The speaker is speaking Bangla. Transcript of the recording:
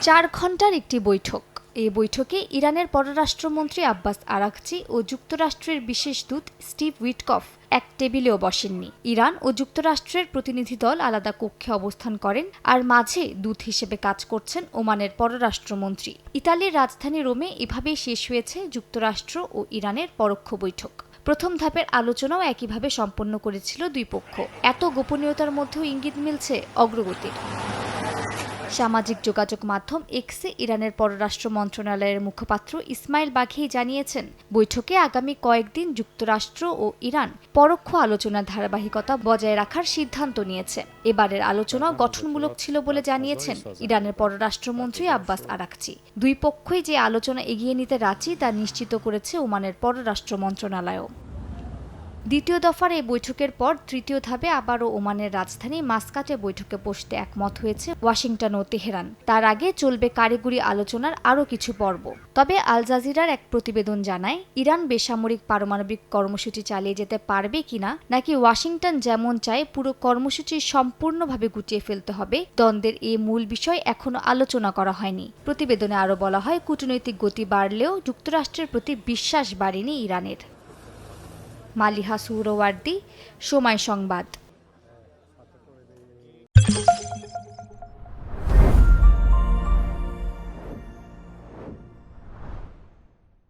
4 ঘণ্টার একটি বৈঠক। এই বৈঠকে ইরানের পররাষ্ট্রমন্ত্রী আব্বাস আরাঘচি ও যুক্তরাষ্ট্রের বিশেষ দূত স্টিভ উইটকফ এক টেবিলেও বসেননি। ইরান ও যুক্তরাষ্ট্রের প্রতিনিধি দল আলাদা কক্ষে অবস্থান করেন, আর মাঝে দূত হিসেবে কাজ করছেন ওমানের পররাষ্ট্রমন্ত্রী। ইতালির রাজধানী রোমে এভাবেই শেষ হয়েছে যুক্তরাষ্ট্র ও ইরানের পরোক্ষ বৈঠক। প্রথম ধাপের আলোচনাও একইভাবে সম্পন্ন করেছিল দুই পক্ষ। এত গোপনীয়তার মধ্যেও ইঙ্গিত মিলছে অগ্রগতির। সামাজিক যোগাযোগ মাধ্যম এক্সে ইরানের পররাষ্ট্র মন্ত্রণালয়ের মুখপাত্র ইসমাইল বাঘেই জানিয়েছেন, বৈঠকে আগামী কয়েকদিন যুক্তরাষ্ট্র ও ইরান পরোক্ষ আলোচনার ধারাবাহিকতা বজায় রাখার সিদ্ধান্ত নিয়েছে। এবারের আলোচনা গঠনমূলক ছিল বলে জানিয়েছেন ইরানের পররাষ্ট্রমন্ত্রী আব্বাস আরাঘচি। দুই পক্ষই যে আলোচনা এগিয়ে নিতে রাজি তা নিশ্চিত করেছে ওমানের পররাষ্ট্র মন্ত্রণালয়ও। দ্বিতীয় দফার এই বৈঠকের পর তৃতীয় ধাপে আবারও ওমানের রাজধানী মাসকাটে বৈঠকে বসতে একমত হয়েছে ওয়াশিংটন ও তেহরান। তার আগে চলবে কারিগরি আলোচনার আরও কিছু পর্ব। তবে আল জাজিরার এক প্রতিবেদন জানায়, ইরান বেসামরিক পারমাণবিক কর্মসূচি চালিয়ে যেতে পারবে কিনা, নাকি ওয়াশিংটন যেমন চায় পুরো কর্মসূচি সম্পূর্ণভাবে গুটিয়ে ফেলতে হবে, দ্বন্দ্বের এই মূল বিষয় এখনও আলোচনা করা হয়নি। প্রতিবেদনে আরও বলা হয়, কূটনৈতিক গতি বাড়লেও যুক্তরাষ্ট্রের প্রতি বিশ্বাস বাড়েনি ইরানের। মালিহা সুহরাওয়ার্দী, সময় সংবাদ।